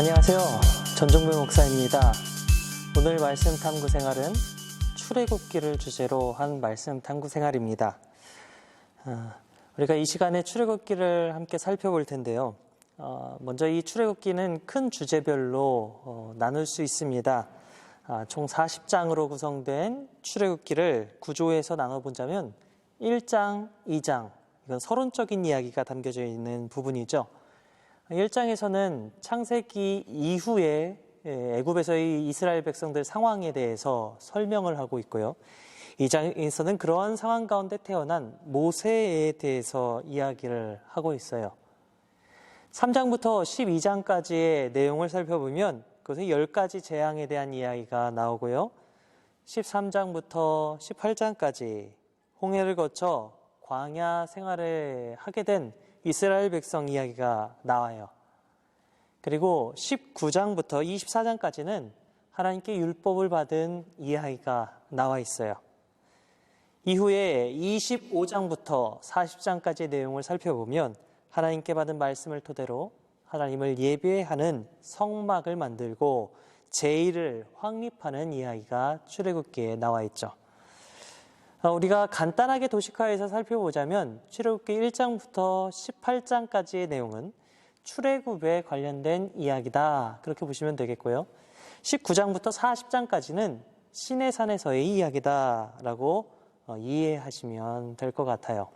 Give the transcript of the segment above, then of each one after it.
안녕하세요. 전종배 목사입니다. 오늘 말씀 탐구 생활은 출애굽기를 주제로 한 말씀 탐구 생활입니다. 우리가 이 시간에 출애굽기를 함께 살펴볼 텐데요. 먼저 이 출애굽기는 큰 주제별로 나눌 수 있습니다. 총 40장으로 구성된 출애굽기를 구조해서 나눠보자면 1장, 2장, 이건 서론적인 이야기가 담겨져 있는 부분이죠. 1장에서는 창세기 이후에 애굽에서의 이스라엘 백성들 상황에 대해서 설명을 하고 있고요. 2장에서는 그러한 상황 가운데 태어난 모세에 대해서 이야기를 하고 있어요. 3장부터 12장까지의 내용을 살펴보면 그것의 10가지 재앙에 대한 이야기가 나오고요. 13장부터 18장까지 홍해를 거쳐 광야 생활을 하게 된 이스라엘 백성 이야기가 나와요. 그리고 19장부터 24장까지는 하나님께 율법을 받은 이야기가 나와 있어요. 이후에 25장부터 40장까지의 내용을 살펴보면 하나님께 받은 말씀을 토대로 하나님을 예배하는 성막을 만들고 제일을 확립하는 이야기가 출애굽기에 나와 있죠. 우리가 간단하게 도식화해서 살펴보자면 출애굽기 1장부터 18장까지의 내용은 출애굽에 관련된 이야기다, 그렇게 보시면 되겠고요. 19장부터 40장까지는 시내산에서의 이야기다라고 이해하시면 될 것 같아요.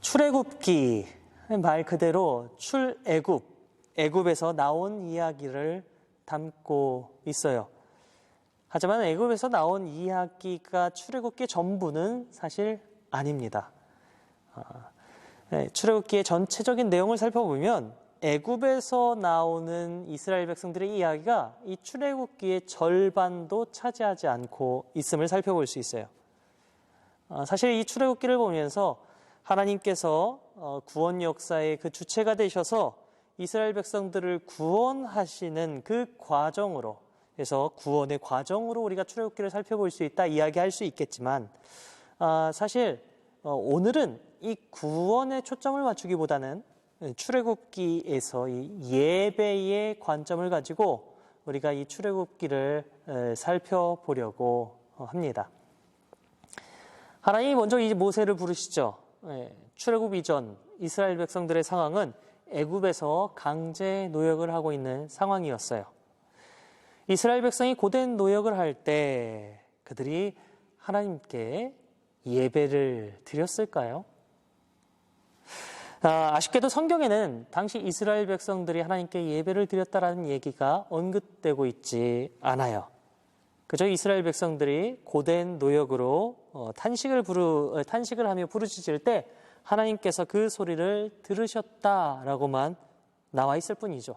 출애굽기 말 그대로 출애굽, 애굽에서 나온 이야기를 담고 있어요. 하지만 애굽에서 나온 이야기가 출애굽기 전부는 사실 아닙니다. 출애굽기의 전체적인 내용을 살펴보면 애굽에서 나오는 이스라엘 백성들의 이야기가 이 출애굽기의 절반도 차지하지 않고 있음을 살펴볼 수 있어요. 사실 이 출애굽기를 보면서 하나님께서 구원 역사의 그 주체가 되셔서 이스라엘 백성들을 구원하시는 그 과정으로, 그래서 구원의 과정으로 우리가 출애굽기를 살펴볼 수 있다, 이야기할 수 있겠지만 사실 오늘은 이 구원에 초점을 맞추기보다는 출애굽기에서 이 예배의 관점을 가지고 우리가 이 출애굽기를 살펴보려고 합니다. 하나님이 먼저 이 모세를 부르시죠. 출애굽 이전 이스라엘 백성들의 상황은 애굽에서 강제 노역을 하고 있는 상황이었어요. 이스라엘 백성이 고된 노역을 할 때 그들이 하나님께 예배를 드렸을까요? 아쉽게도 성경에는 당시 이스라엘 백성들이 하나님께 예배를 드렸다라는 얘기가 언급되고 있지 않아요. 그저 이스라엘 백성들이 고된 노역으로 탄식을 하며 부르짖을 때 하나님께서 그 소리를 들으셨다라고만 나와 있을 뿐이죠.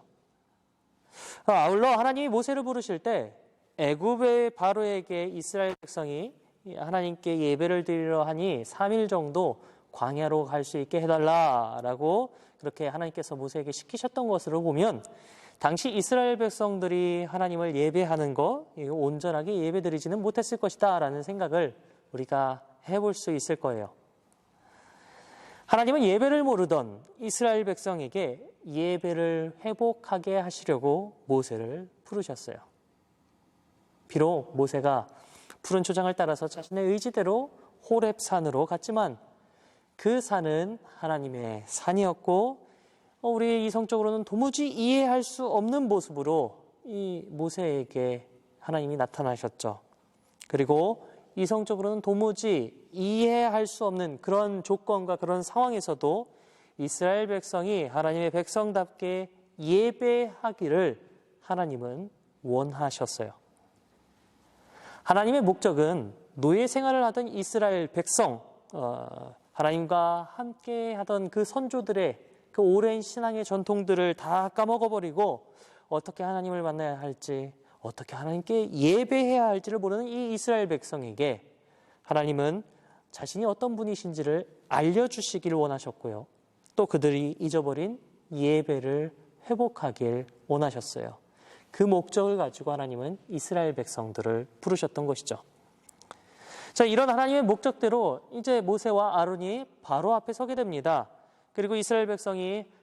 아울러 하나님이 모세를 부르실 때 애굽의 바로에게 이스라엘 백성이 하나님께 예배를 드리려 하니 3일 정도 광야로 갈 수 있게 해달라라고 그렇게 하나님께서 모세에게 시키셨던 것으로 보면 당시 이스라엘 백성들이 하나님을 예배하는 것, 온전하게 예배드리지는 못했을 것이다 라는 생각을 우리가 해볼 수 있을 거예요. 하나님은 예배를 모르던 이스라엘 백성에게 예배를 회복하게 하시려고 모세를 부르셨어요. 비록 모세가 푸른 초장을 따라서 자신의 의지대로 호렙산으로 갔지만 그 산은 하나님의 산이었고 우리 이성적으로는 도무지 이해할 수 없는 모습으로 이 모세에게 하나님이 나타나셨죠. 그리고 이성적으로는 도무지 이해할 수 없는 그런 조건과 그런 상황에서도 이스라엘 백성이 하나님의 백성답게 예배하기를 하나님은 원하셨어요. 하나님의 목적은 노예 생활을 하던 이스라엘 백성, 하나님과 함께 하던 그 선조들의 그 오랜 신앙의 전통들을 다 까먹어버리고 어떻게 하나님을 만나야 할지, 어떻게 하나님께 예배해야 할지를 모르는 이 이스라엘 백성에게 하나님은 자신이 어떤 분이신지를 알려주시기를 원하셨고요. 또 그들이 잊어버린 예배를 회복하길 원하셨어요. 그 목적을 가지고 하나님은 이스라엘 백성들을 부르셨던 것이죠. 자, 이런 하나님의 목적대로 이제 모세와 아론이 바로 앞에 서게 됩니다. 그리고 이스라엘 백성이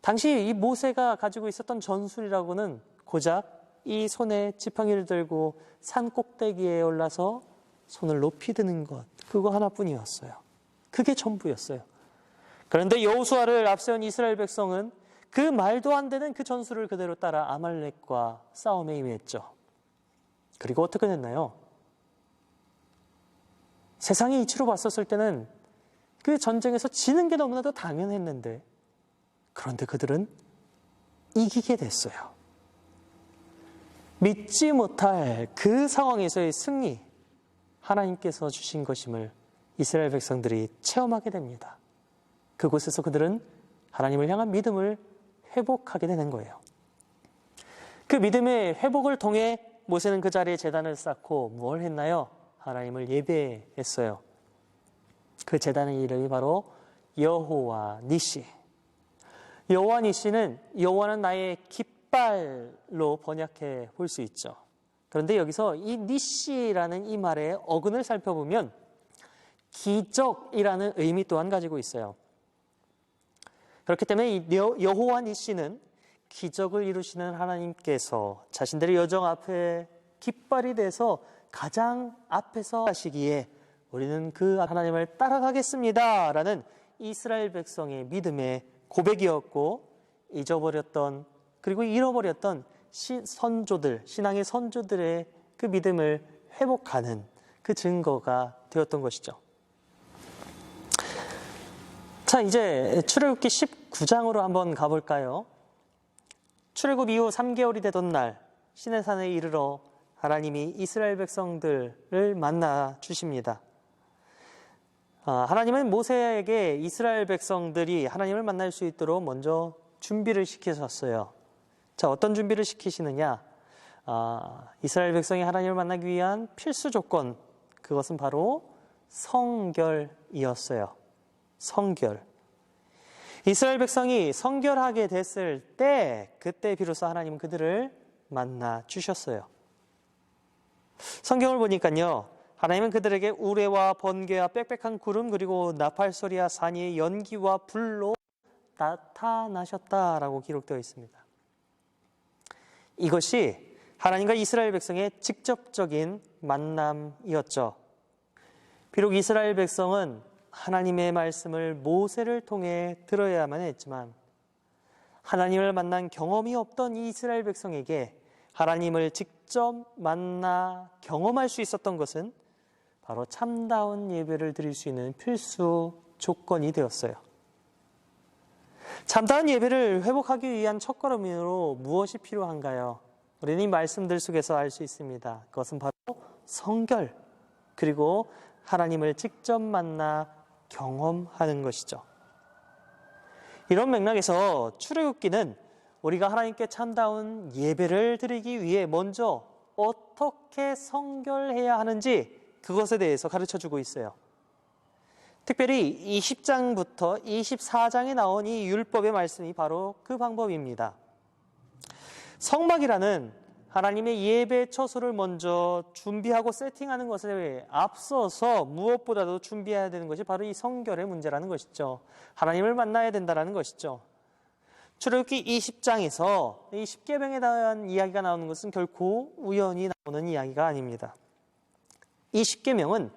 당시 이 모세가 가지고 있었던 전술이라고는 고작 이 손에 지팡이를 들고 산 꼭대기에 올라서 손을 높이 드는 것, 그거 하나뿐이었어요. 그게 전부였어요. 그런데 여호수아를 앞세운 이스라엘 백성은 그 말도 안 되는 그 전술을 그대로 따라 아말렉과 싸움에 임했죠. 그리고 어떻게 됐나요? 세상이 이치로 봤었을 때는 그 전쟁에서 지는 게 너무나도 당연했는데, 그런데 그들은 이기게 됐어요. 믿지 못할 그 상황에서의 승리, 하나님께서 주신 것임을 이스라엘 백성들이 체험하게 됩니다. 그곳에서 그들은 하나님을 향한 믿음을 회복하게 되는 거예요. 그 믿음의 회복을 통해 모세는 그 자리에 제단을 쌓고 뭘 했나요? 하나님을 예배했어요. 그 제단의 이름이 바로 여호와 니시. 여호와 니시는 여호와는 나의 깃발로 번역해 볼 수 있죠. 그런데 여기서 이 니시라는 이 말의 어근을 살펴보면 기적이라는 의미 또한 가지고 있어요. 그렇기 때문에 이 여호와 니시는 기적을 이루시는 하나님께서 자신들의 여정 앞에 깃발이 돼서 가장 앞에서 하시기에 우리는 그 하나님을 따라가겠습니다 라는 이스라엘 백성의 믿음의 고백이었고, 잊어버렸던 그리고 잃어버렸던 선조들, 신앙의 선조들의 그 믿음을 회복하는 그 증거가 되었던 것이죠. 자, 이제 출애굽기 19장으로 한번 가볼까요? 출애굽 이후 3개월이 되던 날 시내산에 이르러 하나님이 이스라엘 백성들을 만나 주십니다. 하나님은 모세에게 이스라엘 백성들이 하나님을 만날 수 있도록 먼저 준비를 시키셨어요. 자, 어떤 준비를 시키시느냐? 이스라엘 백성이 하나님을 만나기 위한 필수 조건, 그것은 바로 성결이었어요. 성결. 이스라엘 백성이 성결하게 됐을 때, 그때 비로소 하나님은 그들을 만나 주셨어요. 성경을 보니까요, 하나님은 그들에게 우레와 번개와 빽빽한 구름 그리고 나팔 소리와 산이의 연기와 불로 나타나셨다라고 기록되어 있습니다. 이것이 하나님과 이스라엘 백성의 직접적인 만남이었죠. 비록 이스라엘 백성은 하나님의 말씀을 모세를 통해 들어야만 했지만, 하나님을 만난 경험이 없던 이 이스라엘 백성에게 하나님을 직접 만나 경험할 수 있었던 것은 바로 참다운 예배를 드릴 수 있는 필수 조건이 되었어요. 참다운 예배를 회복하기 위한 첫걸음으로 무엇이 필요한가요? 우리는 이 말씀들 속에서 알 수 있습니다. 그것은 바로 성결, 그리고 하나님을 직접 만나 경험하는 것이죠. 이런 맥락에서 출애굽기는 우리가 하나님께 참다운 예배를 드리기 위해 먼저 어떻게 성결해야 하는지 그것에 대해서 가르쳐주고 있어요. 특별히 20장부터 24장에 나온 이 율법의 말씀이 바로 그 방법입니다. 성막이라는 하나님의 예배 처소를 먼저 준비하고 세팅하는 것에 앞서서 무엇보다도 준비해야 되는 것이 바로 이 성결의 문제라는 것이죠. 하나님을 만나야 된다는 것이죠. 출애굽기 20장에서 이 십계명에 대한 이야기가 나오는 것은 결코 우연히 나오는 이야기가 아닙니다. 이 십계명은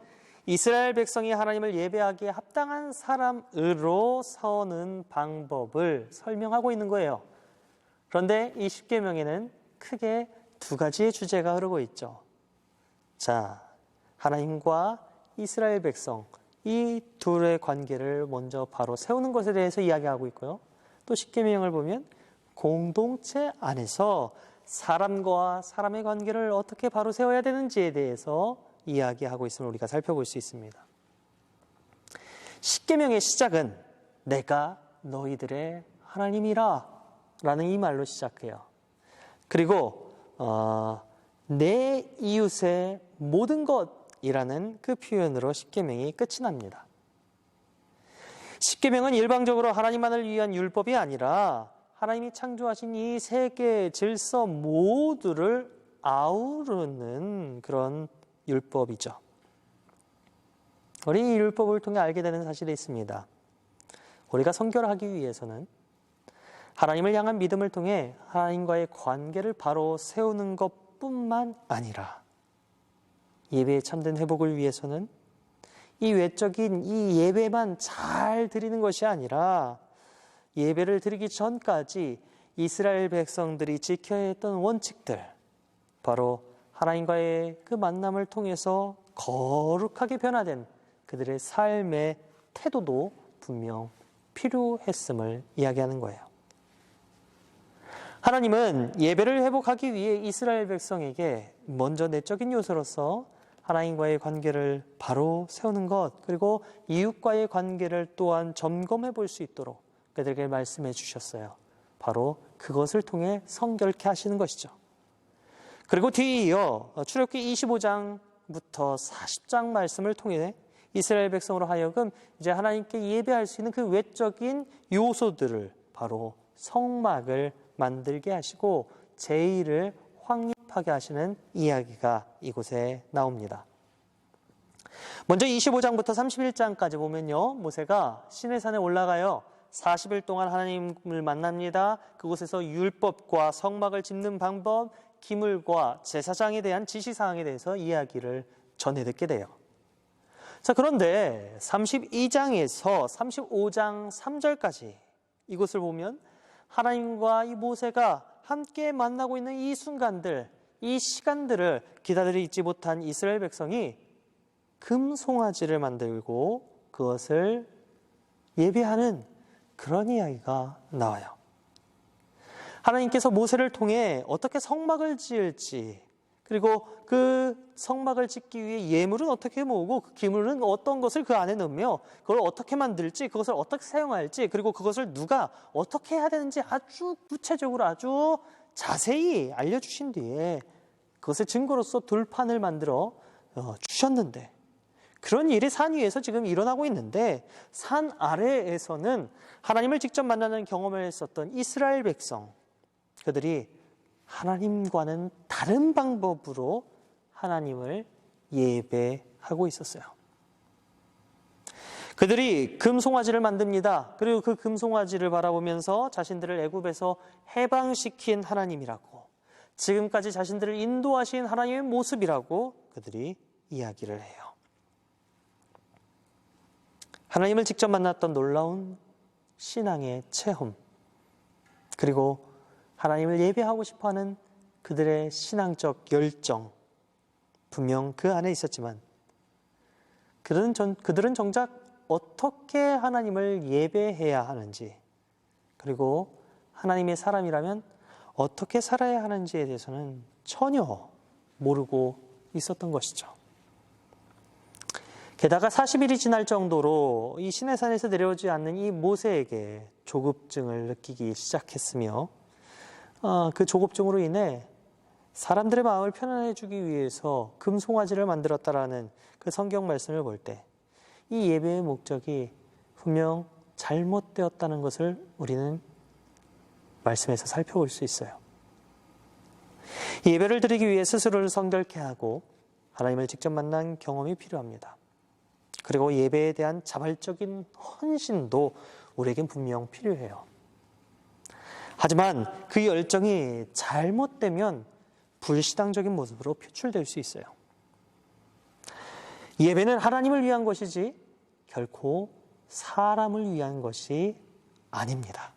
이스라엘 백성이 하나님을 예배하기에 합당한 사람으로 서는 방법을 설명하고 있는 거예요. 그런데 이 십계명에는 크게 두 가지의 주제가 흐르고 있죠. 자, 하나님과 이스라엘 백성, 이 둘의 관계를 먼저 바로 세우는 것에 대해서 이야기하고 있고요. 또 십계명을 보면 공동체 안에서 사람과 사람의 관계를 어떻게 바로 세워야 되는지에 대해서 이야기하고 있음을 우리가 살펴볼 수 있습니다. 십계명의 시작은 내가 너희들의 하나님이라 라는 이 말로 시작해요. 그리고 내 이웃의 모든 것이라는 그 표현으로 십계명이 끝이 납니다. 십계명은 일방적으로 하나님만을 위한 율법이 아니라 하나님이 창조하신 이 세계 질서 모두를 아우르는 그런 율법이죠. 우리 이 율법을 통해 알게 되는 사실이 있습니다. 우리가 성결하기 위해서는 하나님을 향한 믿음을 통해 하나님과의 관계를 바로 세우는 것뿐만 아니라 예배의 참된 회복을 위해서는 이 외적인 이 예배만 잘 드리는 것이 아니라 예배를 드리기 전까지 이스라엘 백성들이 지켜야 했던 원칙들, 바로 하나님과의 그 만남을 통해서 거룩하게 변화된 그들의 삶의 태도도 분명 필요했음을 이야기하는 거예요. 하나님은 예배를 회복하기 위해 이스라엘 백성에게 먼저 내적인 요소로서 하나님과의 관계를 바로 세우는 것, 그리고 이웃과의 관계를 또한 점검해 볼 수 있도록 그들에게 말씀해 주셨어요. 바로 그것을 통해 성결케 하시는 것이죠. 그리고 뒤이어 출애굽기 25장부터 40장 말씀을 통해 이스라엘 백성으로 하여금 이제 하나님께 예배할 수 있는 그 외적인 요소들을 바로 성막을 만들게 하시고 제의를 확립하게 하시는 이야기가 이곳에 나옵니다. 먼저 25장부터 31장까지 보면요, 모세가 시내산에 올라가요 40일 동안 하나님을 만납니다. 그곳에서 율법과 성막을 짓는 방법, 기물과 제사장에 대한 지시사항에 대해서 이야기를 전해 듣게 돼요. 자, 그런데 32장에서 35장 3절까지 이곳을 보면 하나님과 이 모세가 함께 만나고 있는 이 순간들, 이 시간들을 기다리지 있지 못한 이스라엘 백성이 금송아지를 만들고 그것을 예배하는 그런 이야기가 나와요. 하나님께서 모세를 통해 어떻게 성막을 지을지, 그리고 그 성막을 짓기 위해 예물은 어떻게 모으고 그 기물은 어떤 것을 그 안에 넣으며 그걸 어떻게 만들지, 그것을 어떻게 사용할지, 그리고 그것을 누가 어떻게 해야 되는지 아주 구체적으로 아주 자세히 알려주신 뒤에 그것의 증거로서 돌판을 만들어 주셨는데, 그런 일이 산 위에서 지금 일어나고 있는데 산 아래에서는 하나님을 직접 만나는 경험을 했었던 이스라엘 백성, 그들이 하나님과는 다른 방법으로 하나님을 예배하고 있었어요. 그들이 금송아지를 만듭니다. 그리고 그 금송아지를 바라보면서 자신들을 애굽에서 해방시킨 하나님이라고, 지금까지 자신들을 인도하신 하나님의 모습이라고 그들이 이야기를 해요. 하나님을 직접 만났던 놀라운 신앙의 체험, 그리고 하나님을 예배하고 싶어하는 그들의 신앙적 열정, 분명 그 안에 있었지만 그들은 정작 어떻게 하나님을 예배해야 하는지, 그리고 하나님의 사람이라면 어떻게 살아야 하는지에 대해서는 전혀 모르고 있었던 것이죠. 게다가 40일이 지날 정도로 이 시내산에서 내려오지 않는 이 모세에게 조급증을 느끼기 시작했으며, 그 조급증으로 인해 사람들의 마음을 편안해 주기 위해서 금송아지를 만들었다라는 그 성경 말씀을 볼 때 이 예배의 목적이 분명 잘못되었다는 것을 우리는 말씀에서 살펴볼 수 있어요. 예배를 드리기 위해 스스로를 성결케 하고 하나님을 직접 만난 경험이 필요합니다. 그리고 예배에 대한 자발적인 헌신도 우리에겐 분명 필요해요. 하지만 그 열정이 잘못되면 불신앙적인 모습으로 표출될 수 있어요. 예배는 하나님을 위한 것이지 결코 사람을 위한 것이 아닙니다.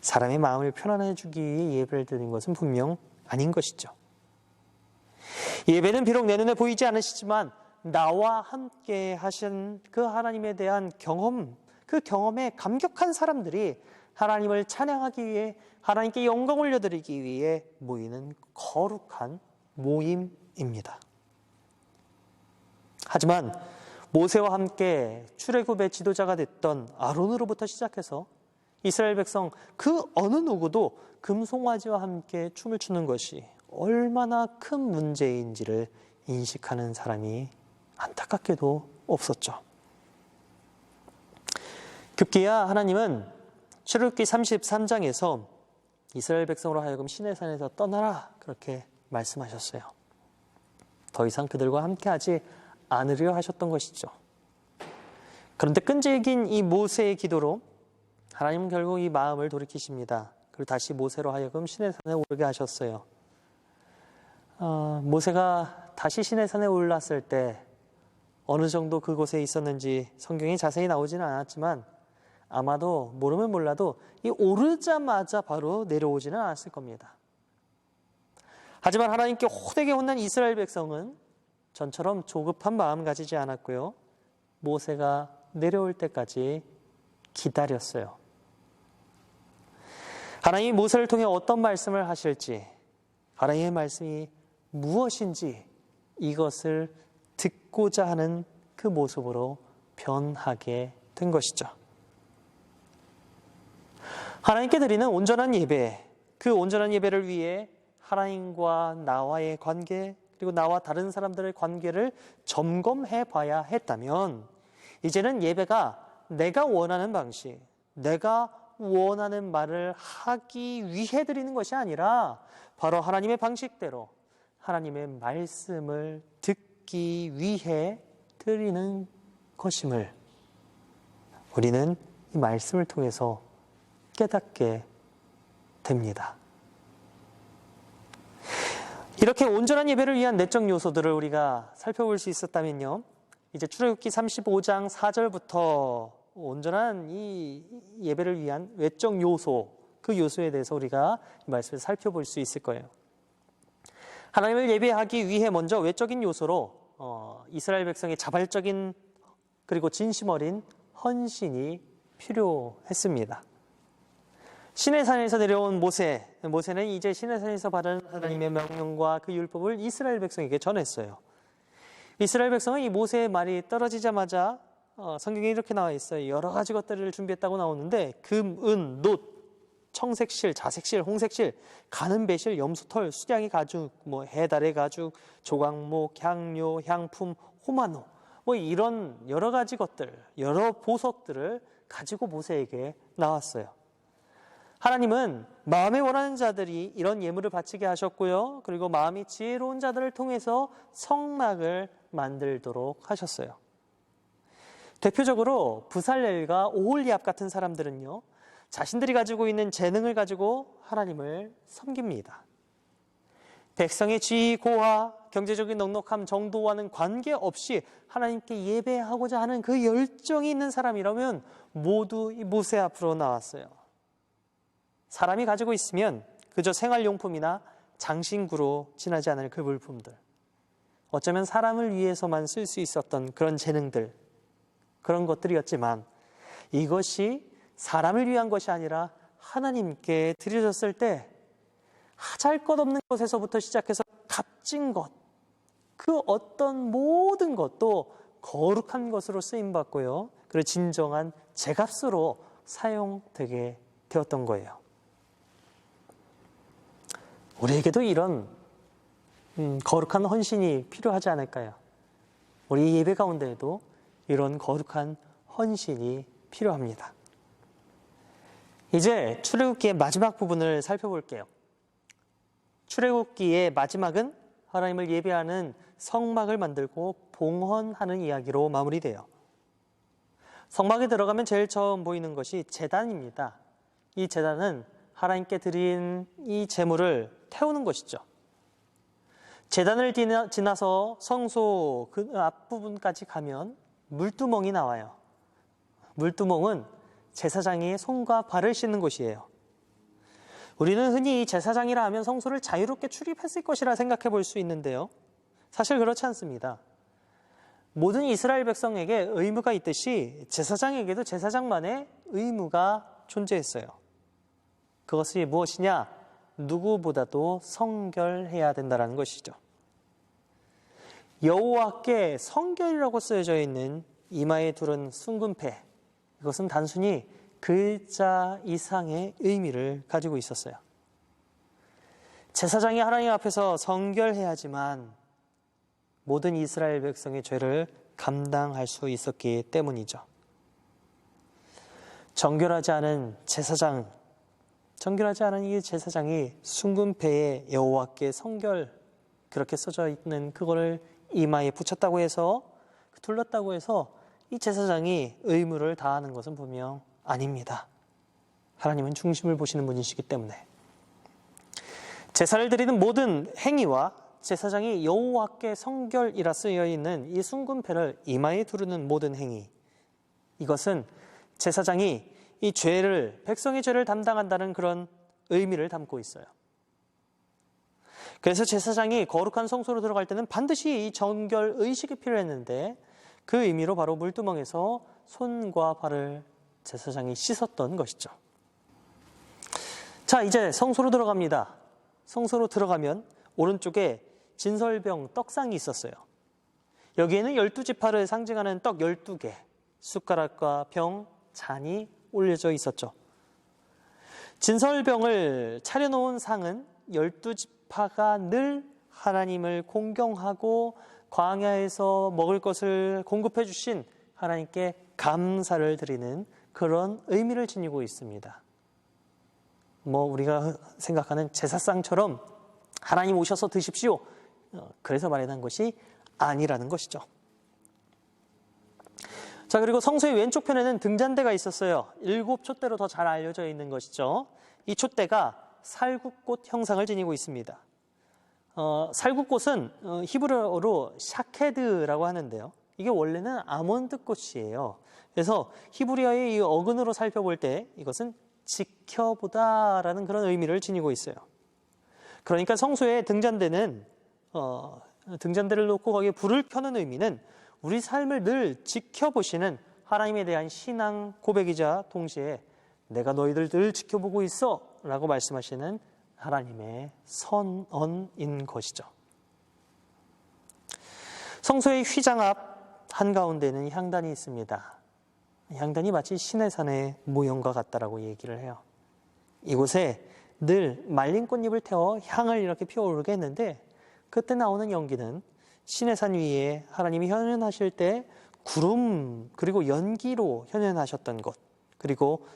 사람의 마음을 편안해 주기 위해 예배를 드리는 것은 분명 아닌 것이죠. 예배는 비록 내 눈에 보이지 않으시지만 나와 함께 하신 그 하나님에 대한 경험, 그 경험에 감격한 사람들이 하나님을 찬양하기 위해, 하나님께 영광 올려드리기 위해 모이는 거룩한 모임입니다. 하지만 모세와 함께 출애굽의 지도자가 됐던 아론으로부터 시작해서 이스라엘 백성 그 어느 누구도 금송아지와 함께 춤을 추는 것이 얼마나 큰 문제인지를 인식하는 사람이 안타깝게도 없었죠. 급기야 하나님은 출애굽기 33장에서 이스라엘 백성으로 하여금 시내산에서 떠나라 그렇게 말씀하셨어요. 더 이상 그들과 함께하지 않으려 하셨던 것이죠. 그런데 끈질긴 이 모세의 기도로 하나님은 결국 이 마음을 돌이키십니다. 그리고 다시 모세로 하여금 시내산에 오르게 하셨어요. 모세가 다시 시내산에 올랐을 때 어느 정도 그곳에 있었는지 성경이 자세히 나오지는 않았지만 아마도 모르면 몰라도 이 오르자마자 바로 내려오지는 않았을 겁니다. 하지만 하나님께 호되게 혼난 이스라엘 백성은 전처럼 조급한 마음 가지지 않았고요. 모세가 내려올 때까지 기다렸어요. 하나님이 모세를 통해 어떤 말씀을 하실지, 하나님의 말씀이 무엇인지 이것을 듣고자 하는 그 모습으로 변하게 된 것이죠. 하나님께 드리는 온전한 예배, 그 온전한 예배를 위해 하나님과 나와의 관계, 그리고 나와 다른 사람들의 관계를 점검해 봐야 했다면 이제는 예배가 내가 원하는 방식, 내가 원하는 말을 하기 위해 드리는 것이 아니라 바로 하나님의 방식대로 하나님의 말씀을 듣기 위해 드리는 것임을 우리는 이 말씀을 통해서 깨닫게 됩니다. 이렇게 온전한 예배를 위한 내적 요소들을 우리가 살펴볼 수 있었다면요, 이제 출애굽기 35장 4절부터 온전한 이 예배를 위한 외적 요소, 그 요소에 대해서 우리가 이 말씀을 살펴볼 수 있을 거예요. 하나님을 예배하기 위해 먼저 외적인 요소로 이스라엘 백성의 자발적인 그리고 진심 어린 헌신이 필요했습니다. 시내산에서 내려온 모세는 이제 시내산에서 받은 하나님의 명령과 그 율법을 이스라엘 백성에게 전했어요. 이스라엘 백성은 이 모세의 말이 떨어지자마자 성경에 이렇게 나와 있어요. 여러 가지 것들을 준비했다고 나오는데 금, 은, 놋, 청색실, 자색실, 홍색실, 가는 배실, 염소털, 수량의 가죽, 해달의 가죽, 조각목, 향료, 향품, 호마노, 이런 여러 가지 것들, 여러 보석들을 가지고 모세에게 나왔어요. 하나님은 마음에 원하는 자들이 이런 예물을 바치게 하셨고요. 그리고 마음이 지혜로운 자들을 통해서 성막을 만들도록 하셨어요. 대표적으로 부살렐과 오홀리압 같은 사람들은요, 자신들이 가지고 있는 재능을 가지고 하나님을 섬깁니다. 백성의 지위, 고하, 경제적인 넉넉함 정도와는 관계없이 하나님께 예배하고자 하는 그 열정이 있는 사람이라면 모두 이 모세 앞으로 나왔어요. 사람이 가지고 있으면 그저 생활용품이나 장신구로 지나지 않을 그 물품들, 어쩌면 사람을 위해서만 쓸 수 있었던 그런 재능들, 그런 것들이었지만 이것이 사람을 위한 것이 아니라 하나님께 드려졌을 때 하잘것없는 것에서부터 시작해서 값진 것, 그 어떤 모든 것도 거룩한 것으로 쓰임받고요, 그리고 진정한 제값으로 사용되게 되었던 거예요. 우리에게도 이런 거룩한 헌신이 필요하지 않을까요? 우리 예배 가운데에도 이런 거룩한 헌신이 필요합니다. 이제 출애굽기의 마지막 부분을 살펴볼게요. 출애굽기의 마지막은 하나님을 예배하는 성막을 만들고 봉헌하는 이야기로 마무리돼요. 성막에 들어가면 제일 처음 보이는 것이 제단입니다. 이 제단은 하나님께 드린 이 제물을 태우는 것이죠. 제단을 지나서 성소 그 앞부분까지 가면 물두멍이 나와요. 물두멍은 제사장이 손과 발을 씻는 곳이에요. 우리는 흔히 제사장이라 하면 성소를 자유롭게 출입했을 것이라 생각해 볼 수 있는데요, 사실 그렇지 않습니다. 모든 이스라엘 백성에게 의무가 있듯이 제사장에게도 제사장만의 의무가 존재했어요. 그것이 무엇이냐? 누구보다도 성결해야 된다는 것이죠. 여호와께 성결이라고 쓰여져 있는 이마에 두른 순금패, 이것은 단순히 글자 이상의 의미를 가지고 있었어요. 제사장이 하나님 앞에서 성결해야지만 모든 이스라엘 백성의 죄를 감당할 수 있었기 때문이죠. 정결하지 않은 이 제사장이 순금패에 여호와께 성결, 그렇게 써져 있는 그거를 이마에 붙였다고 해서, 둘렀다고 해서 이 제사장이 의무를 다하는 것은 분명 아닙니다. 하나님은 중심을 보시는 분이시기 때문에 제사를 드리는 모든 행위와 제사장이 여호와께 성결이라 쓰여 있는 이 순금패를 이마에 두르는 모든 행위, 이것은 제사장이 이 죄를, 백성의 죄를 담당한다는 그런 의미를 담고 있어요. 그래서 제사장이 거룩한 성소로 들어갈 때는 반드시 이 정결 의식이 필요했는데 그 의미로 바로 물두멍에서 손과 발을 제사장이 씻었던 것이죠. 자, 이제 성소로 들어갑니다. 성소로 들어가면 오른쪽에 진설병 떡상이 있었어요. 여기에는 12지파를 상징하는 떡 12개, 숟가락과 병, 잔이 올려져 있었죠. 진설병을 차려놓은 상은 12지파가 늘 하나님을 공경하고 광야에서 먹을 것을 공급해 주신 하나님께 감사를 드리는 그런 의미를 지니고 있습니다. 우리가 생각하는 제사상처럼 하나님 오셔서 드십시오, 그래서 마련한 것이 아니라는 것이죠. 자, 그리고 성소의 왼쪽 편에는 등잔대가 있었어요. 7촛대로 더 잘 알려져 있는 것이죠. 이 촛대가 살구꽃 형상을 지니고 있습니다. 살구꽃은 히브리어로 샤케드라고 하는데요. 이게 원래는 아몬드 꽃이에요. 그래서 히브리어의 이 어근으로 살펴볼 때 이것은 지켜보다라는 그런 의미를 지니고 있어요. 그러니까 성소의 등잔대는 등잔대를 놓고 거기에 불을 켜는 의미는 우리 삶을 늘 지켜보시는 하나님에 대한 신앙 고백이자 동시에 내가 너희들 늘 지켜보고 있어 라고 말씀하시는 하나님의 선언인 것이죠. 성소의 휘장 앞 한가운데는 향단이 있습니다. 향단이 마치 시내산의 모형과 같다라고 얘기를 해요. 이곳에 늘 말린 꽃잎을 태워 향을 이렇게 피어오르게 했는데 그때 나오는 연기는 시내산 위에 하나님이 현현하실 때 구름 그리고 연기로 현현하셨던 것, 그리고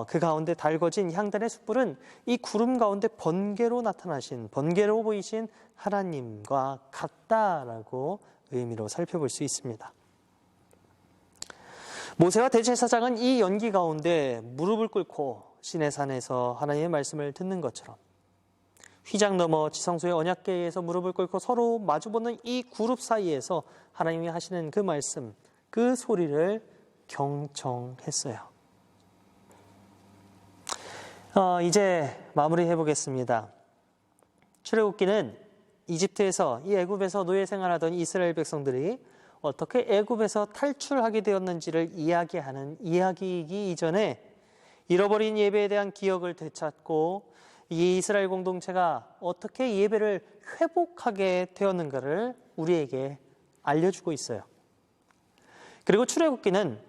그 가운데 달궈진 향단의 숯불은 이 구름 가운데 번개로 나타나신, 번개로 보이신 하나님과 같다라고 의미로 살펴볼 수 있습니다. 모세와 대제사장은 이 연기 가운데 무릎을 꿇고 시내산에서 하나님의 말씀을 듣는 것처럼 휘장 너머 지성소의 언약궤에서 무릎을 꿇고 서로 마주보는 이 그룹 사이에서 하나님이 하시는 그 말씀, 그 소리를 경청했어요. 이제 마무리해 보겠습니다. 출애굽기는 이집트에서, 이 애굽에서 노예 생활하던 이스라엘 백성들이 어떻게 애굽에서 탈출하게 되었는지를 이야기하는 이야기이기 이전에 잃어버린 예배에 대한 기억을 되찾고 이 이스라엘 공동체가 어떻게 예배를 회복하게 되었는가를 우리에게 알려주고 있어요. 그리고 출애굽기는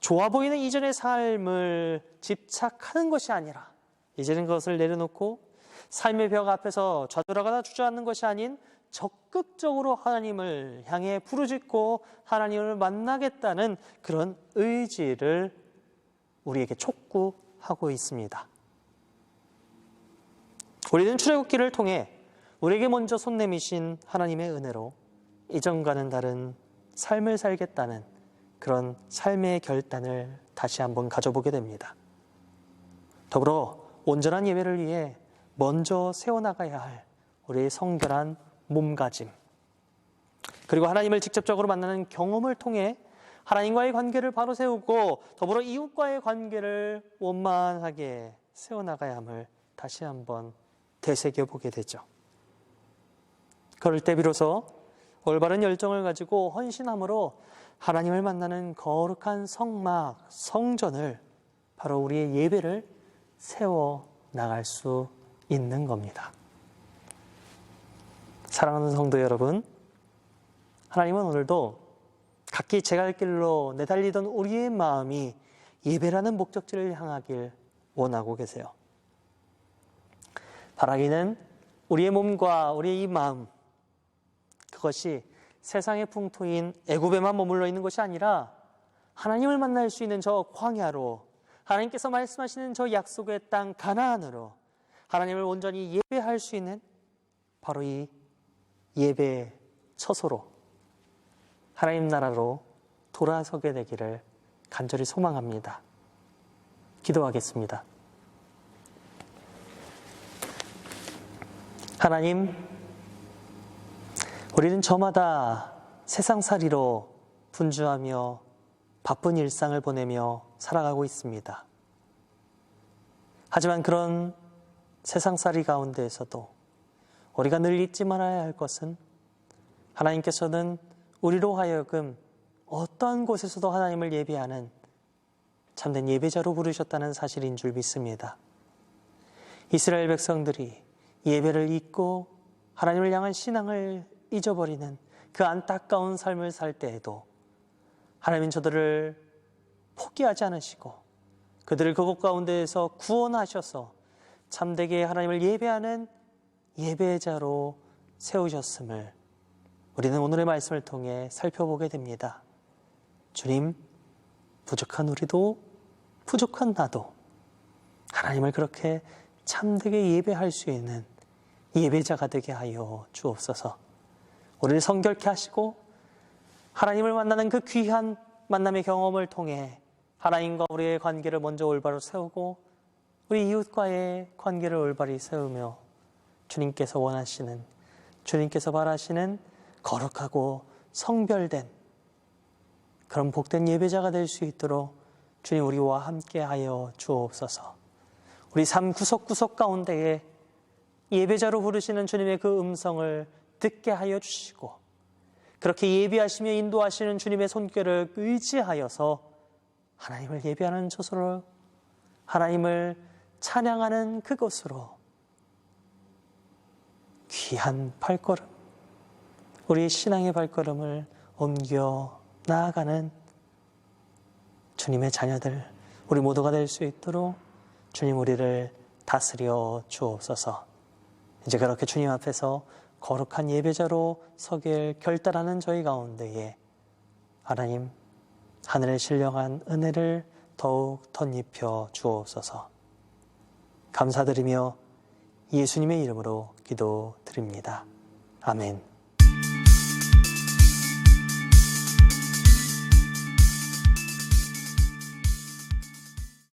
좋아 보이는 이전의 삶을 집착하는 것이 아니라 이제는 그것을 내려놓고 삶의 벽 앞에서 좌돌아가다 주저앉는 것이 아닌 적극적으로 하나님을 향해 부르짖고 하나님을 만나겠다는 그런 의지를 우리에게 촉구하고 있습니다. 우리는 출애굽기를 통해 우리에게 먼저 손 내미신 하나님의 은혜로 이전과는 다른 삶을 살겠다는 그런 삶의 결단을 다시 한번 가져보게 됩니다. 더불어 온전한 예배를 위해 먼저 세워나가야 할 우리의 성결한 몸가짐, 그리고 하나님을 직접적으로 만나는 경험을 통해 하나님과의 관계를 바로 세우고 더불어 이웃과의 관계를 원만하게 세워나가야 함을 다시 한번 되새겨보게 되죠. 그럴 때 비로소 올바른 열정을 가지고 헌신함으로 하나님을 만나는 거룩한 성막, 성전을, 바로 우리의 예배를 세워나갈 수 있는 겁니다. 사랑하는 성도 여러분, 하나님은 오늘도 각기 제갈 길로 내달리던 우리의 마음이 예배라는 목적지를 향하길 원하고 계세요. 바라기는 우리의 몸과 우리의 이 마음, 그것이 세상의 풍토인 애굽에만 머물러 있는 것이 아니라 하나님을 만날 수 있는 저 광야로, 하나님께서 말씀하시는 저 약속의 땅 가나안으로 하나님을 온전히 예배할 수 있는 바로 이 예배 처소로, 하나님 나라로 돌아서게 되기를 간절히 소망합니다. 기도하겠습니다. 하나님, 우리는 저마다 세상살이로 분주하며 바쁜 일상을 보내며 살아가고 있습니다. 하지만 그런 세상살이 가운데에서도 우리가 늘 잊지 말아야 할 것은 하나님께서는 우리로 하여금 어떠한 곳에서도 하나님을 예배하는 참된 예배자로 부르셨다는 사실인 줄 믿습니다. 이스라엘 백성들이 예배를 잊고 하나님을 향한 신앙을 잊어버리는 그 안타까운 삶을 살 때에도 하나님은 저들을 포기하지 않으시고 그들을 그곳 가운데에서 구원하셔서 참되게 하나님을 예배하는 예배자로 세우셨음을 우리는 오늘의 말씀을 통해 살펴보게 됩니다. 주님, 부족한 우리도 부족한 나도 하나님을 그렇게 참되게 예배할 수 있는 예배자가 되게 하여 주옵소서. 우리를 성결케 하시고 하나님을 만나는 그 귀한 만남의 경험을 통해 하나님과 우리의 관계를 먼저 올바로 세우고 우리 이웃과의 관계를 올바로 세우며 주님께서 원하시는, 주님께서 바라시는 거룩하고 성별된 그런 복된 예배자가 될 수 있도록 주님 우리와 함께 하여 주옵소서. 우리 삶 구석구석 가운데에 예배자로 부르시는 주님의 그 음성을 듣게 하여 주시고 그렇게 예배하시며 인도하시는 주님의 손길을 의지하여서 하나님을 예배하는 저소로 하나님을 찬양하는 그곳으로 귀한 발걸음, 우리의 신앙의 발걸음을 옮겨 나아가는 주님의 자녀들, 우리 모두가 될 수 있도록 주님 우리를 다스려 주옵소서. 이제 그렇게 주님 앞에서 거룩한 예배자로 서길 결단하는 저희 가운데에 하나님 하늘의 신령한 은혜를 더욱 덧입혀 주옵소서. 감사드리며 예수님의 이름으로 기도드립니다. 아멘.